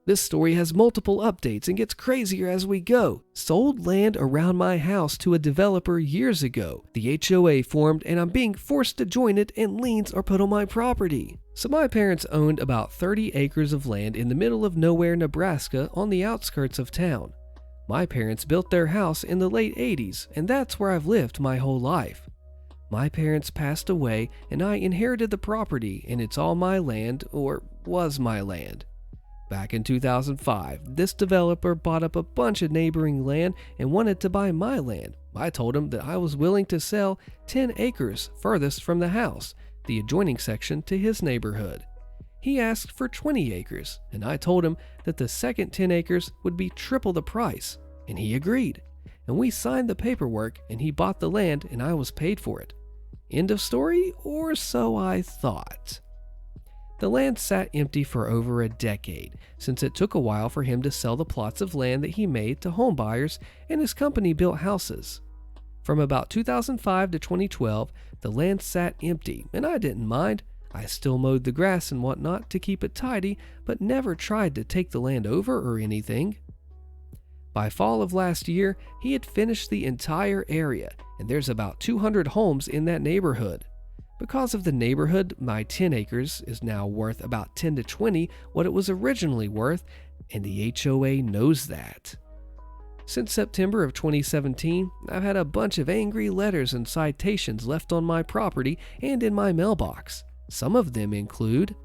This story has multiple updates and gets crazier as we go. Sold land around my house to a developer years ago. The HOA formed and I'm being forced to join it and liens are put on my property. So my parents owned about 30 acres of land in the middle of nowhere, Nebraska on the outskirts of town. My parents built their house in the late 80s and that's where I've lived my whole life. My parents passed away and I inherited the property and it's all my land, or was my land. Back in 2005, this developer bought up a bunch of neighboring land and wanted to buy my land. I told him that I was willing to sell 10 acres furthest from the house, the adjoining section to his neighborhood. He asked for 20 acres, and I told him that the second 10 acres would be triple the price, and he agreed. And we signed the paperwork, and he bought the land, and I was paid for it. End of story, or so I thought. The land sat empty for over a decade, since it took a while for him to sell the plots of land that he made to home buyers, and his company built houses. From about 2005 to 2012, the land sat empty, and I didn't mind. I still mowed the grass and whatnot to keep it tidy, but never tried to take the land over or anything. By fall of last year, he had finished the entire area, and there's about 200 homes in that neighborhood. Because of the neighborhood, my 10 acres is now worth about 10 to 20 what it was originally worth, and the HOA knows that. Since September of 2017, I've had a bunch of angry letters and citations left on my property and in my mailbox. Some of them include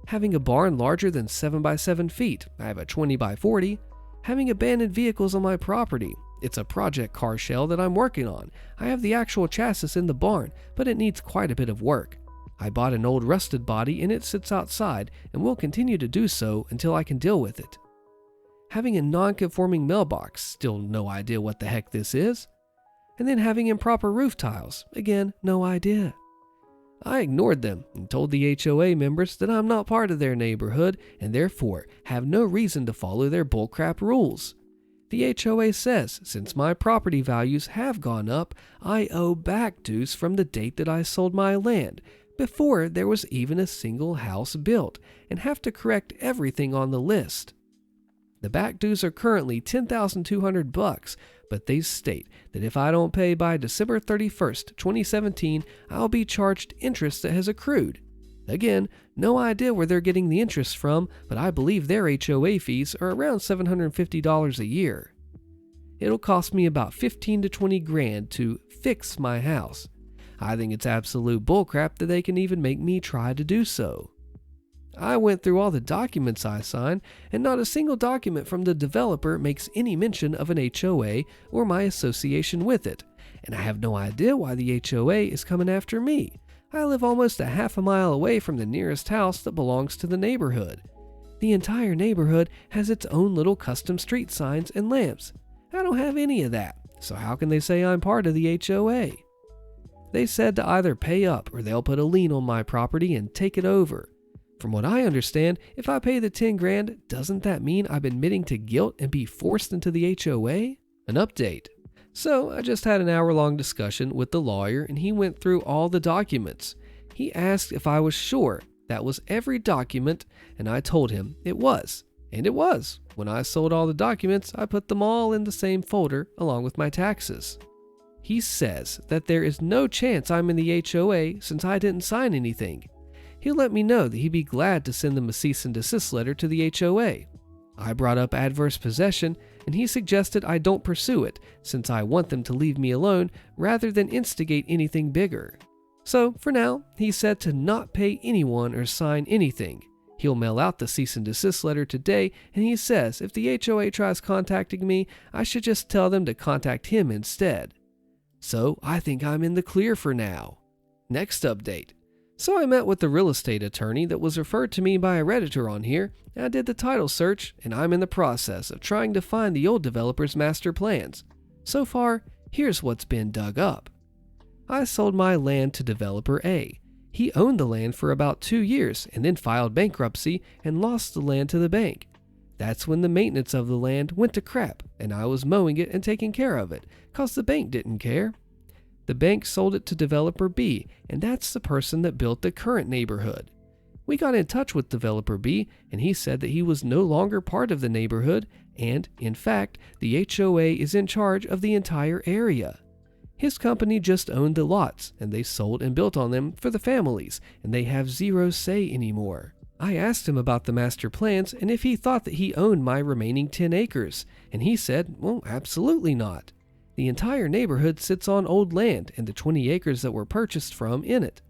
having a barn larger than 7 by 7 feet. I have a 20 by 40. Having abandoned vehicles on my property. It's a project car shell that I'm working on. I have the actual chassis in the barn, but it needs quite a bit of work. I bought an old rusted body and it sits outside and will continue to do so until I can deal with it. Having a non-conforming mailbox, still no idea what the heck this is. And then having improper roof tiles, again, no idea. I ignored them and told the HOA members that I'm not part of their neighborhood and therefore have no reason to follow their bullcrap rules. The HOA says since my property values have gone up, I owe back dues from the date that I sold my land, before there was even a single house built, and have to correct everything on the list. The back dues are currently $10,200, but they state that if I don't pay by December 31st, 2017, I'll be charged interest that has accrued. Again, no idea where they're getting the interest from, but I believe their HOA fees are around $750 a year. It'll cost me about 15 to 20 grand to fix my house. I think it's absolute bullcrap that they can even make me try to do so. I went through all the documents I signed, and not a single document from the developer makes any mention of an HOA or my association with it, and I have no idea why the HOA is coming after me. I live almost a half a mile away from the nearest house that belongs to the neighborhood. The entire neighborhood has its own little custom street signs and lamps. I don't have any of that, so how can they say I'm part of the HOA? They said to either pay up or they'll put a lien on my property and take it over. From what I understand, if I pay the 10 grand, doesn't that mean I'm admitting to guilt and be forced into the HOA? An update. So I just had an hour-long discussion with the lawyer and he went through all the documents. He asked if I was sure that was every document and I told him it was. And it was. When I sold all the documents, I put them all in the same folder along with my taxes. He says that there is no chance I'm in the HOA since I didn't sign anything. He'll let me know that he'd be glad to send them a cease and desist letter to the HOA. I brought up adverse possession, and he suggested I don't pursue it since I want them to leave me alone rather than instigate anything bigger. So, for now, he said to not pay anyone or sign anything. He'll mail out the cease and desist letter today, and he says if the HOA tries contacting me, I should just tell them to contact him instead. So, I think I'm in the clear for now. Next update. So I met with the real estate attorney that was referred to me by a Redditor on here, and I did the title search, and I'm in the process of trying to find the old developer's master plans. So far, here's what's been dug up. I sold my land to developer A. He owned the land for about 2 years and then filed bankruptcy and lost the land to the bank. That's when the maintenance of the land went to crap, and I was mowing it and taking care of it, cause the bank didn't care. The bank sold it to developer B, and that's the person that built the current neighborhood. We got in touch with developer B, and he said that he was no longer part of the neighborhood, and, in fact, the HOA is in charge of the entire area. His company just owned the lots, and they sold and built on them for the families, and they have zero say anymore. I asked him about the master plans and if he thought that he owned my remaining 10 acres, and he said, well, absolutely not. The entire neighborhood sits on old land and the 20 acres that were purchased from in it.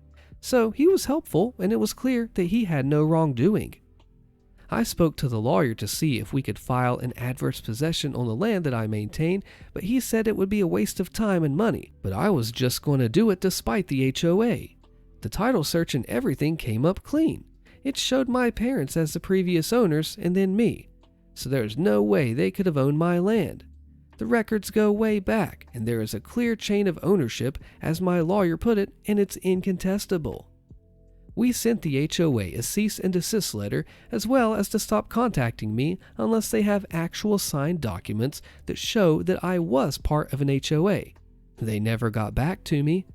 So he was helpful, and it was clear that he had no wrongdoing. I spoke to the lawyer to see if we could file an adverse possession on the land that I maintain, but he said it would be a waste of time and money, but I was just going to do it despite the HOA. The title search and everything came up clean. It showed my parents as the previous owners and then me, so there's no way they could have owned my land. The records go way back, and there is a clear chain of ownership, as my lawyer put it, and it's incontestable. We sent the HOA a cease and desist letter, as well as to stop contacting me unless they have actual signed documents that show that I was part of an HOA. They never got back to me.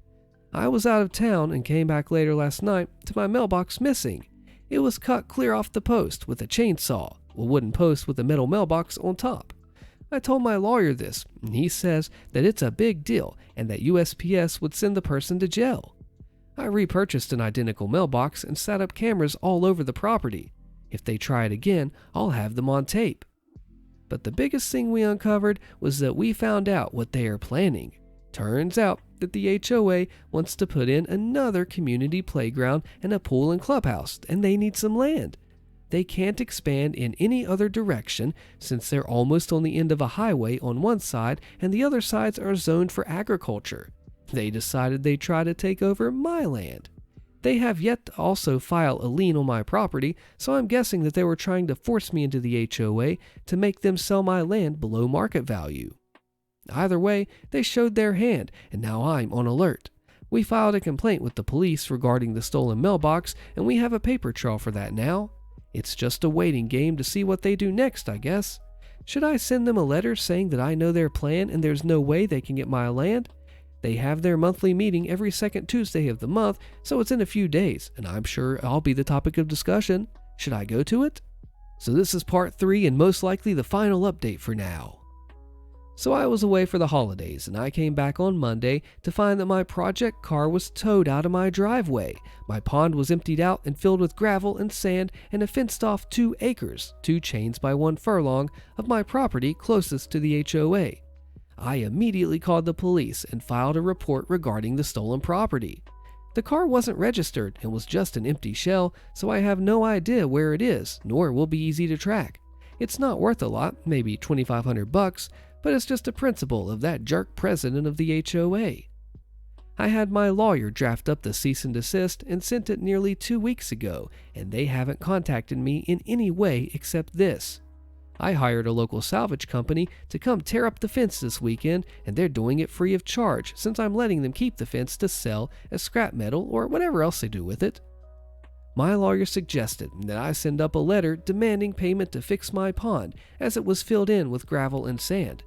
I was out of town and came back later last night to my mailbox missing. It was cut clear off the post with a chainsaw, a wooden post with a metal mailbox on top. I told my lawyer this, and he says that it's a big deal and that USPS would send the person to jail. I repurchased an identical mailbox and set up cameras all over the property. If they try it again, I'll have them on tape. But the biggest thing we uncovered was that we found out what they are planning. Turns out that the HOA wants to put in another community playground and a pool and clubhouse, and they need some land. They can't expand in any other direction since they're almost on the end of a highway on one side and the other sides are zoned for agriculture. They decided they'd try to take over my land. They have yet to also file a lien on my property, so I'm guessing that they were trying to force me into the HOA to make them sell my land below market value. Either way, they showed their hand, and now I'm on alert. We filed a complaint with the police regarding the stolen mailbox, and we have a paper trail for that now. It's just a waiting game to see what they do next, I guess. Should I send them a letter saying that I know their plan and there's no way they can get my land? They have their monthly meeting every second Tuesday of the month, so it's in a few days, and I'm sure I'll be the topic of discussion. Should I go to it? So this is part 3 and most likely the final update for now. So I was away for the holidays, and I came back on Monday to find that my project car was towed out of my driveway. My pond was emptied out and filled with gravel and sand and a fenced-off 2 acres, 2 chains by 1 furlong, of my property closest to the HOA. I immediately called the police and filed a report regarding the stolen property. The car wasn't registered and was just an empty shell, so I have no idea where it is, nor will be easy to track. It's not worth a lot, maybe $2,500, but it's just a principle of that jerk president of the HOA. I had my lawyer draft up the cease and desist and sent it nearly 2 weeks ago, and they haven't contacted me in any way except this. I hired a local salvage company to come tear up the fence this weekend, and they're doing it free of charge since I'm letting them keep the fence to sell as scrap metal or whatever else they do with it. My lawyer suggested that I send up a letter demanding payment to fix my pond as it was filled in with gravel and sand.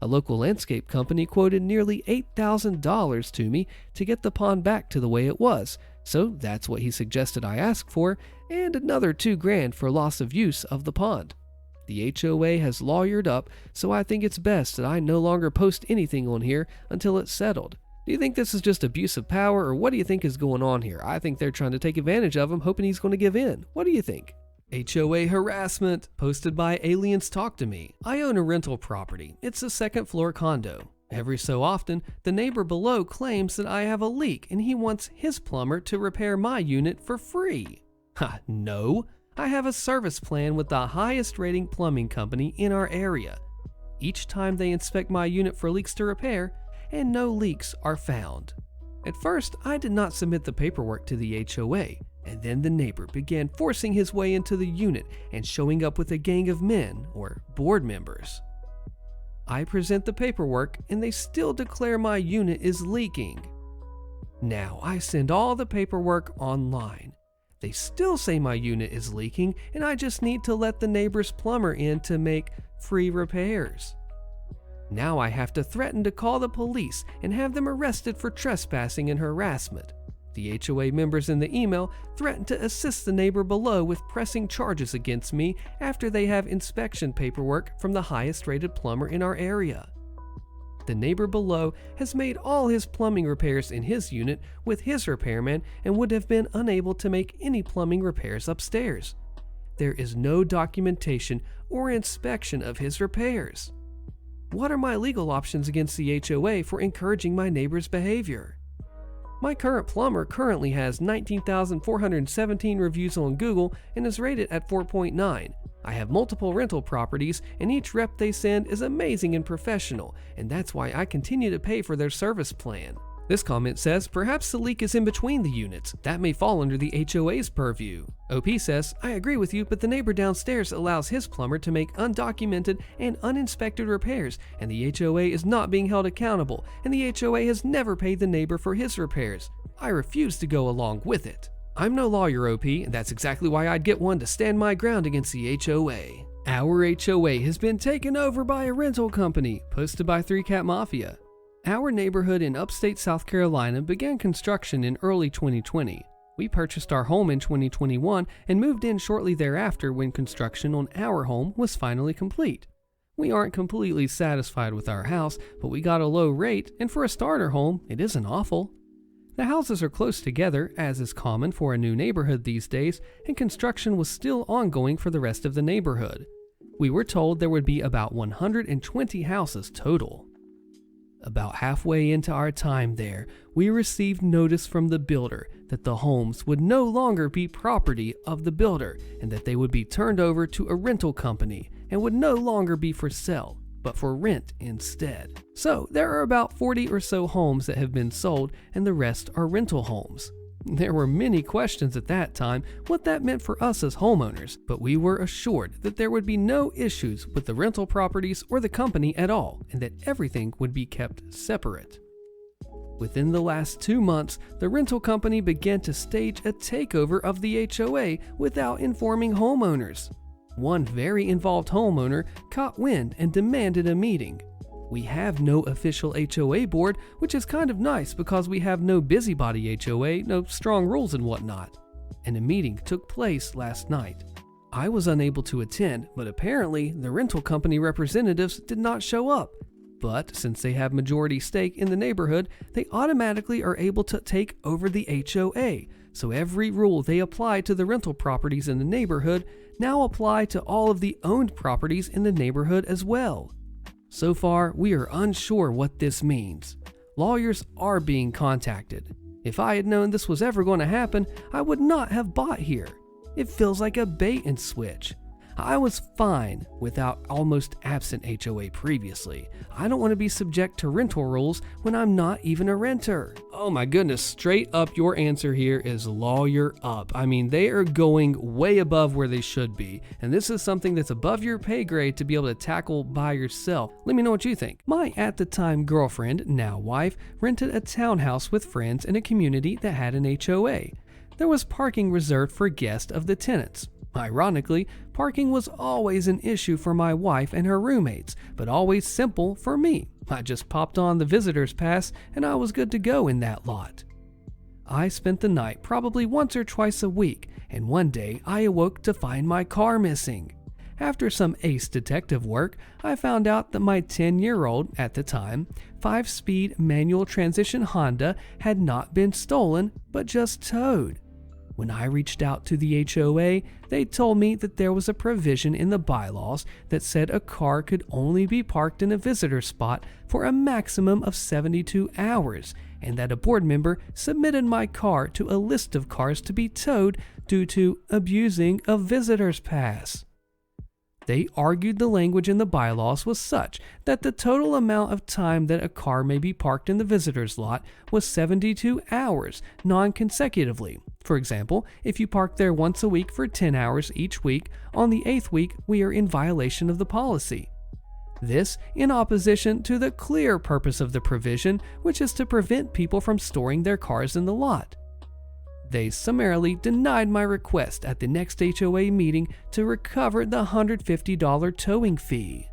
A local landscape company quoted nearly $8,000 to me to get the pond back to the way it was, so that's what he suggested I ask for, and another $2,000 for loss of use of the pond. The HOA has lawyered up, so I think it's best that I no longer post anything on here until it's settled. Do you think this is just abuse of power, or what do you think is going on here? I think they're trying to take advantage of him, hoping he's going to give in. What do you think? HOA harassment, posted by Aliens Talk to Me. I own a rental property. It's a second-floor condo. Every so often, the neighbor below claims that I have a leak and he wants his plumber to repair my unit for free. Ha, no. I have a service plan with the highest rating plumbing company in our area. Each time they inspect my unit for leaks to repair, and no leaks are found. At first, I did not submit the paperwork to the HOA, and then the neighbor began forcing his way into the unit and showing up with a gang of men, or board members. I present the paperwork, and they still declare my unit is leaking. Now, I send all the paperwork online. They still say my unit is leaking, and I just need to let the neighbor's plumber in to make free repairs. Now I have to threaten to call the police and have them arrested for trespassing and harassment. The HOA members in the email threaten to assist the neighbor below with pressing charges against me after they have inspection paperwork from the highest rated plumber in our area. The neighbor below has made all his plumbing repairs in his unit with his repairman and would have been unable to make any plumbing repairs upstairs. There is no documentation or inspection of his repairs. What are my legal options against the HOA for encouraging my neighbor's behavior? My current plumber currently has 19,417 reviews on Google and is rated at 4.9. I have multiple rental properties and each rep they send is amazing and professional, and that's why I continue to pay for their service plan. This comment says, perhaps the leak is in between the units. That may fall under the HOA's purview. OP says, I agree with you, but the neighbor downstairs allows his plumber to make undocumented and uninspected repairs, and the HOA is not being held accountable, and the HOA has never paid the neighbor for his repairs. I refuse to go along with it. I'm no lawyer, OP, and that's exactly why I'd get one to stand my ground against the HOA. Our HOA has been taken over by a rental company, posted by 3Cat Mafia. Our neighborhood in upstate South Carolina began construction in early 2020. We purchased our home in 2021 and moved in shortly thereafter when construction on our home was finally complete. We aren't completely satisfied with our house, but we got a low rate, and for a starter home, it isn't awful. The houses are close together, as is common for a new neighborhood these days, and construction was still ongoing for the rest of the neighborhood. We were told there would be about 120 houses total. About halfway into our time there, we received notice from the builder that the homes would no longer be property of the builder and that they would be turned over to a rental company and would no longer be for sale, but for rent instead. So there are about 40 or so homes that have been sold and the rest are rental homes. There were many questions at that time what that meant for us as homeowners, but we were assured that there would be no issues with the rental properties or the company at all, and that everything would be kept separate. Within the last 2 months, the rental company began to stage a takeover of the HOA without informing homeowners. One very involved homeowner caught wind and demanded a meeting. We have no official HOA board, which is kind of nice because we have no busybody HOA, no strong rules and whatnot. And a meeting took place last night. I was unable to attend, but apparently the rental company representatives did not show up. But since they have majority stake in the neighborhood, they automatically are able to take over the HOA. So every rule they apply to the rental properties in the neighborhood now apply to all of the owned properties in the neighborhood as well. So far, we are unsure what this means. Lawyers are being contacted. If I had known this was ever going to happen, I would not have bought here. It feels like a bait and switch. I was fine without almost absent HOA previously. I don't want to be subject to rental rules when I'm not even a renter. Oh my goodness, straight up your answer here is lawyer up. I mean, they are going way above where they should be, and this is something that's above your pay grade to be able to tackle by yourself. Let me know what you think. My at the time girlfriend, now wife, rented a townhouse with friends in a community that had an HOA. There was parking reserved for guests of the tenants. Ironically, parking was always an issue for my wife and her roommates, but always simple for me. I just popped on the visitor's pass and I was good to go in that lot. I spent the night probably once or twice a week, and one day I awoke to find my car missing. After some ace detective work, I found out that my 10-year-old, at the time, 5-speed manual transmission Honda had not been stolen, but just towed. When I reached out to the HOA, they told me that there was a provision in the bylaws that said a car could only be parked in a visitor spot for a maximum of 72 hours, and that a board member submitted my car to a list of cars to be towed due to abusing a visitor's pass. They argued the language in the bylaws was such that the total amount of time that a car may be parked in the visitor's lot was 72 hours, non-consecutively. For example, if you park there once a week for 10 hours each week, on the 8th week we are in violation of the policy. This in opposition to the clear purpose of the provision, which is to prevent people from storing their cars in the lot. They summarily denied my request at the next HOA meeting to recover the $150 towing fee.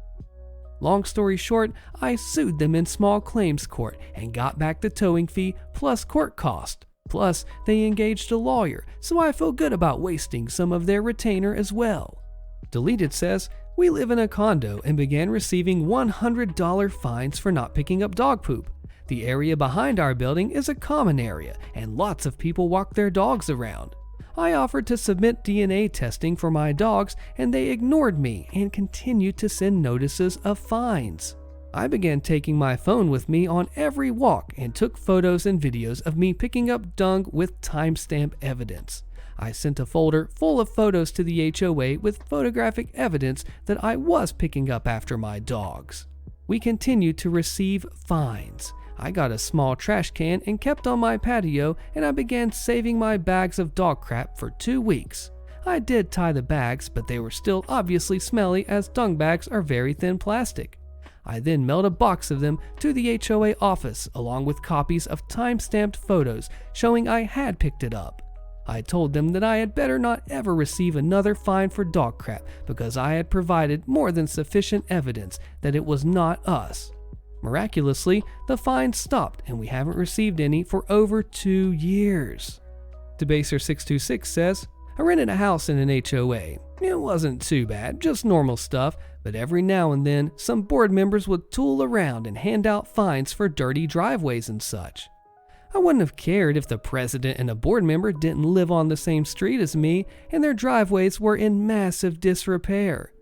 Long story short, I sued them in small claims court and got back the towing fee plus court cost. Plus, they engaged a lawyer, so I feel good about wasting some of their retainer as well. Deleted says, we live in a condo and began receiving $100 fines for not picking up dog poop. The area behind our building is a common area, and lots of people walk their dogs around. I offered to submit DNA testing for my dogs, and they ignored me and continued to send notices of fines. I began taking my phone with me on every walk and took photos and videos of me picking up dung with timestamp evidence. I sent a folder full of photos to the HOA with photographic evidence that I was picking up after my dogs. We continued to receive fines. I got a small trash can and kept on my patio, and I began saving my bags of dog crap for 2 weeks. I did tie the bags, but they were still obviously smelly as dung bags are very thin plastic. I then mailed a box of them to the HOA office along with copies of time-stamped photos showing I had picked it up. I told them that I had better not ever receive another fine for dog crap because I had provided more than sufficient evidence that it was not us. Miraculously, the fines stopped and we haven't received any for over 2 years. Debaser626 says, I rented a house in an HOA. It wasn't too bad, just normal stuff, but every now and then some board members would tool around and hand out fines for dirty driveways and such. I wouldn't have cared if the president and a board member didn't live on the same street as me and their driveways were in massive disrepair.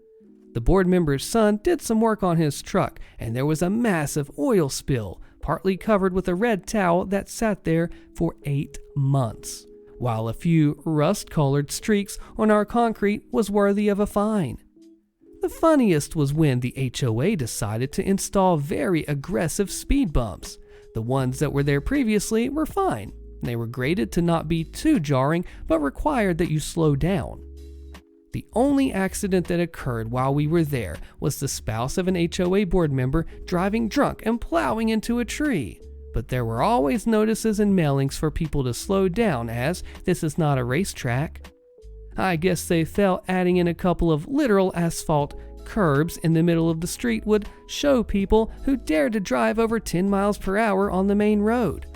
The board member's son did some work on his truck and there was a massive oil spill, partly covered with a red towel that sat there for 8 months, while a few rust-colored streaks on our concrete was worthy of a fine. The funniest was when the HOA decided to install very aggressive speed bumps. The ones that were there previously were fine. They were graded to not be too jarring, but required that you slow down. The only accident that occurred while we were there was the spouse of an HOA board member driving drunk and plowing into a tree. But there were always notices and mailings for people to slow down as this is not a racetrack. I guess they felt adding in a couple of literal asphalt curbs in the middle of the street would show people who dared to drive over 10 miles per hour on the main road.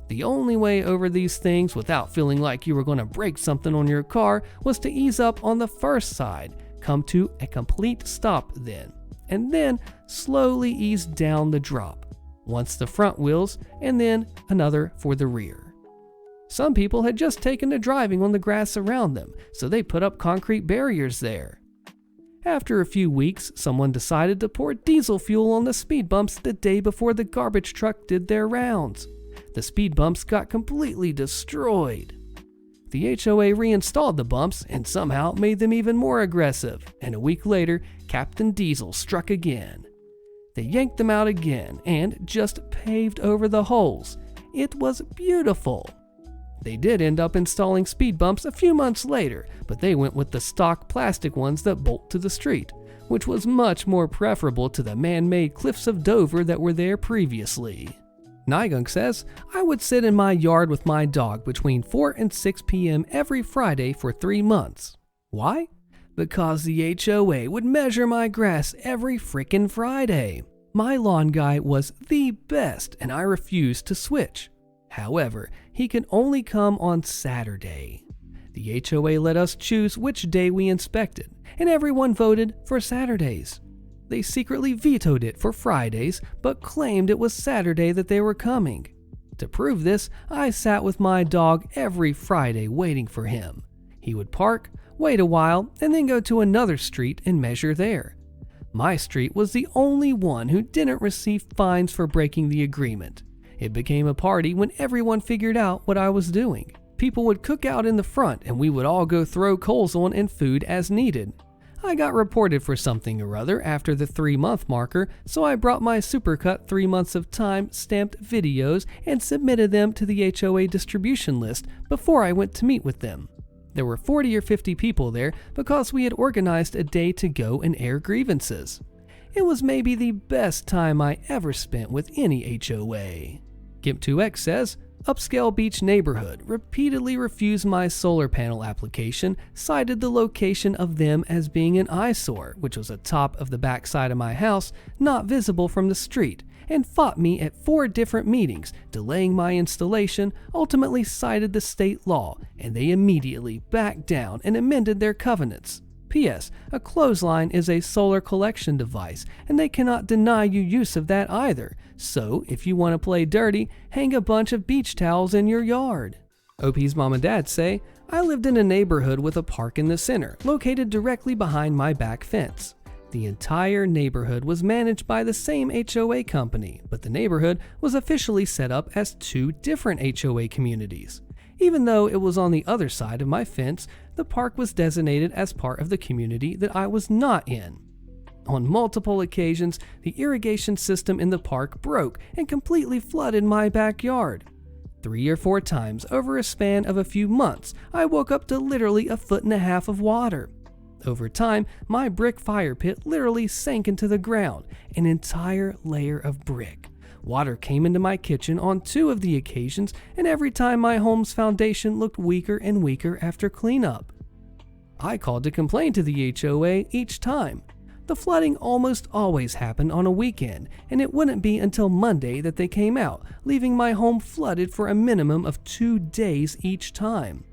The only way over these things without feeling like you were going to break something on your car was to ease up on the first side, come to a complete stop then, and then slowly ease down the drop, once the front wheels and then another for the rear. Some people had just taken to driving on the grass around them, so they put up concrete barriers there. After a few weeks, someone decided to pour diesel fuel on the speed bumps the day before the garbage truck did their rounds. The speed bumps got completely destroyed. The HOA reinstalled the bumps and somehow made them even more aggressive, and a week later, Captain Diesel struck again. They yanked them out again and just paved over the holes. It was beautiful. They did end up installing speed bumps a few months later, but they went with the stock plastic ones that bolt to the street, which was much more preferable to the man-made cliffs of Dover that were there previously. Nigunk says, I would sit in my yard with my dog between 4 and 6 p.m. every Friday for 3 months. Why? Because the HOA would measure my grass every frickin' Friday. My lawn guy was the best and I refused to switch. However, he could only come on Saturday. The HOA let us choose which day we inspected, and everyone voted for Saturdays. They secretly vetoed it for Fridays, but claimed it was Saturday that they were coming. To prove this, I sat with my dog every Friday waiting for him. He would park, wait a while, and then go to another street and measure there. My street was the only one who didn't receive fines for breaking the agreement. It became a party when everyone figured out what I was doing. People would cook out in the front and we would all go throw coals on and food as needed. I got reported for something or other after the 3-month marker, so I brought my supercut 3 months of time stamped videos and submitted them to the HOA distribution list before I went to meet with them. There were 40 or 50 people there because we had organized a day to go and air grievances. It was maybe the best time I ever spent with any HOA. Gimp2X says, Upscale Beach neighborhood repeatedly refused my solar panel application, cited the location of them as being an eyesore, which was atop of the back side of my house, not visible from the street, and fought me at 4 different meetings, delaying my installation, ultimately cited the state law, and they immediately backed down and amended their covenants. P.S. A clothesline is a solar collection device, and they cannot deny you use of that either. So, if you want to play dirty, hang a bunch of beach towels in your yard. OP's mom and dad say, I lived in a neighborhood with a park in the center, located directly behind my back fence. The entire neighborhood was managed by the same HOA company, but the neighborhood was officially set up as 2 different HOA communities. Even though it was on the other side of my fence, the park was designated as part of the community that I was not in. On multiple occasions, the irrigation system in the park broke and completely flooded my backyard. 3 or 4 times over a span of a few months, I woke up to literally 1.5 feet of water. Over time, my brick fire pit literally sank into the ground, an entire layer of brick. Water came into my kitchen on 2 of the occasions, and every time my home's foundation looked weaker and weaker after cleanup. I called to complain to the HOA each time. The flooding almost always happened on a weekend, and it wouldn't be until Monday that they came out, leaving my home flooded for a minimum of 2 days each time.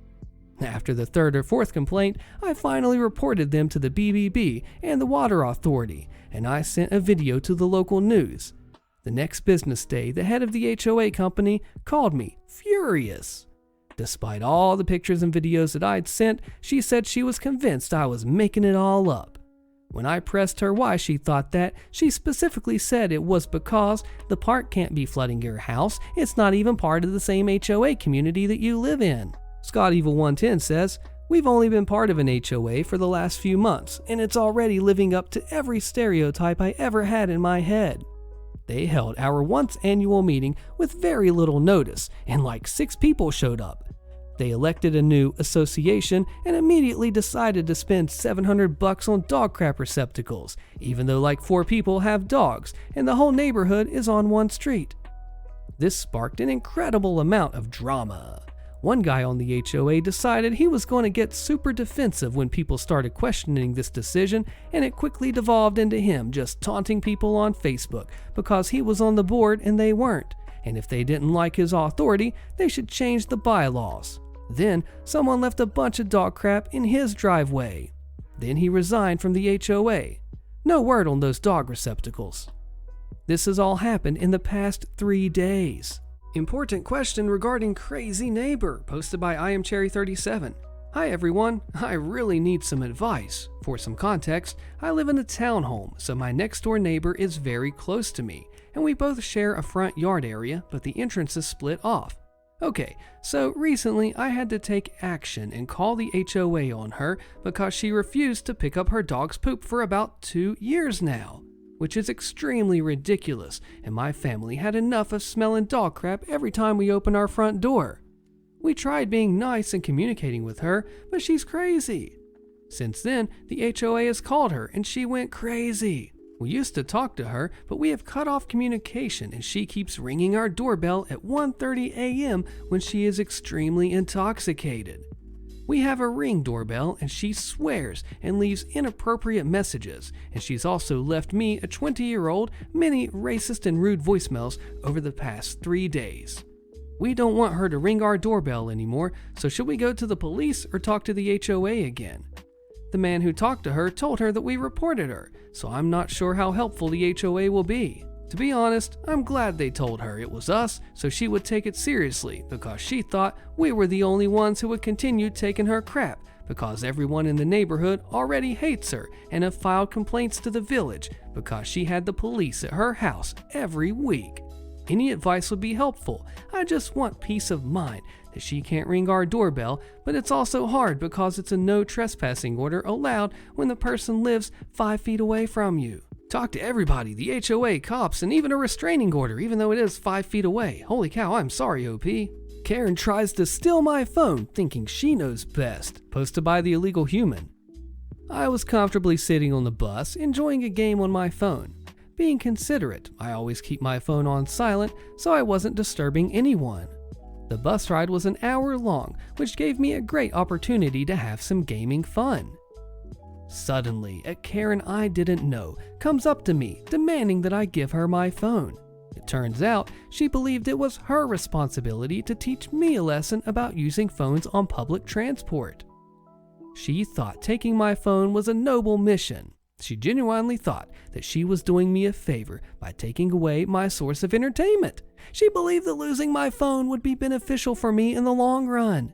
After the 3rd or 4th complaint, I finally reported them to the BBB and the Water Authority, and I sent a video to the local news. The next business day, the head of the HOA company called me furious. Despite all the pictures and videos that I'd sent, she said she was convinced I was making it all up. When I pressed her why she thought that, she specifically said it was because the park can't be flooding your house. It's not even part of the same HOA community that you live in. Scott Evil 110 says, we've only been part of an HOA for the last few months, and it's already living up to every stereotype I ever had in my head. They held our once annual meeting with very little notice, and like 6 people showed up. They elected a new association and immediately decided to spend $700 on dog crap receptacles, even though like 4 people have dogs and the whole neighborhood is on one street. This sparked an incredible amount of drama. One guy on the HOA decided he was going to get super defensive when people started questioning this decision, and it quickly devolved into him just taunting people on Facebook because he was on the board and they weren't, and if they didn't like his authority, they should change the bylaws. Then, someone left a bunch of dog crap in his driveway. Then he resigned from the HOA. No word on those dog receptacles. This has all happened in the past 3 days. Important question regarding crazy neighbor, posted by IamCherry37. Hi everyone, I really need some advice. For some context, I live in a townhome, so my next door neighbor is very close to me, and we both share a front yard area, but the entrance is split off. Okay, so recently I had to take action and call the HOA on her because she refused to pick up her dog's poop for about 2 years now, which is extremely ridiculous, and my family had enough of smelling dog crap every time we open our front door. We tried being nice and communicating with her, but she's crazy. Since then, the HOA has called her and she went crazy. We used to talk to her, but we have cut off communication and she keeps ringing our doorbell at 1:30 a.m. when she is extremely intoxicated. We have a Ring doorbell and she swears and leaves inappropriate messages, and she's also left me, a 20-year-old, many racist and rude voicemails over the past 3 days. We don't want her to ring our doorbell anymore, so should we go to the police or talk to the HOA again? The man who talked to her told her that we reported her, so I'm not sure how helpful the HOA will be. To be honest, I'm glad they told her it was us so she would take it seriously, because she thought we were the only ones who would continue taking her crap, because everyone in the neighborhood already hates her and have filed complaints to the village because she had the police at her house every week. Any advice would be helpful. I just want peace of mind that she can't ring our doorbell, but it's also hard because it's a no trespassing order allowed when the person lives 5 feet away from you. Talk to everybody, the HOA, cops, and even a restraining order, even though it is 5 feet away. Holy cow, I'm sorry, OP. Karen tries to steal my phone, thinking she knows best. Posted by the illegal human. I was comfortably sitting on the bus, enjoying a game on my phone. Being considerate, I always keep my phone on silent so I wasn't disturbing anyone. The bus ride was an hour long, which gave me a great opportunity to have some gaming fun. Suddenly, a Karen I didn't know comes up to me, demanding that I give her my phone. It turns out she believed it was her responsibility to teach me a lesson about using phones on public transport. She thought taking my phone was a noble mission. She genuinely thought that she was doing me a favor by taking away my source of entertainment. She believed that losing my phone would be beneficial for me in the long run.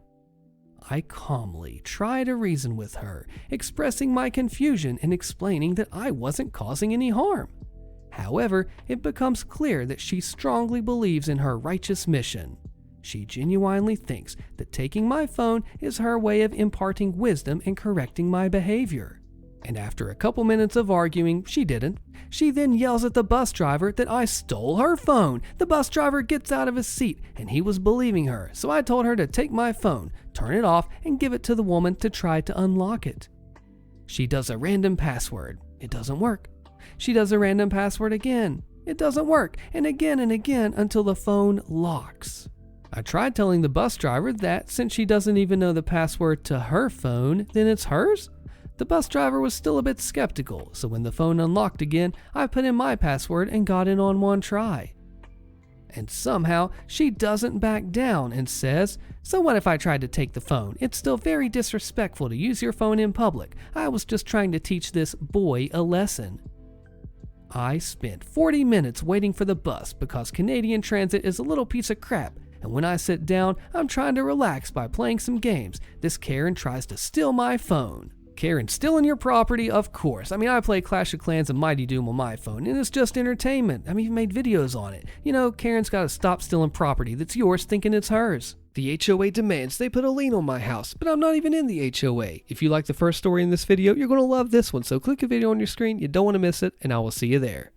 I calmly try to reason with her, expressing my confusion and explaining that I wasn't causing any harm. However, it becomes clear that she strongly believes in her righteous mission. She genuinely thinks that taking my phone is her way of imparting wisdom and correcting my behavior. And after a couple minutes of arguing, she didn't. She then yells at the bus driver that I stole her phone. The bus driver gets out of his seat, and he was believing her, so I told her to take my phone, turn it off, and give it to the woman to try to unlock it. She does a random password. It doesn't work. She does a random password again. It doesn't work, and again until the phone locks. I tried telling the bus driver that since she doesn't even know the password to her phone, then it's hers. The bus driver was still a bit skeptical, so when the phone unlocked again, I put in my password and got in on one try. And somehow, she doesn't back down and says, "So what if I tried to take the phone? It's still very disrespectful to use your phone in public. I was just trying to teach this boy a lesson." I spent 40 minutes waiting for the bus because Canadian transit is a little piece of crap, and when I sit down, I'm trying to relax by playing some games. This Karen tries to steal my phone. Karen, stealing your property? Of course. I play Clash of Clans and Mighty Doom on my phone, and it's just entertainment. Even made videos on it. Karen's gotta stop stealing property that's yours thinking it's hers. The HOA demands they put a lien on my house, but I'm not even in the HOA. If you like the first story in this video, you're gonna love this one, so click a video on your screen, you don't want to miss it, and I will see you there.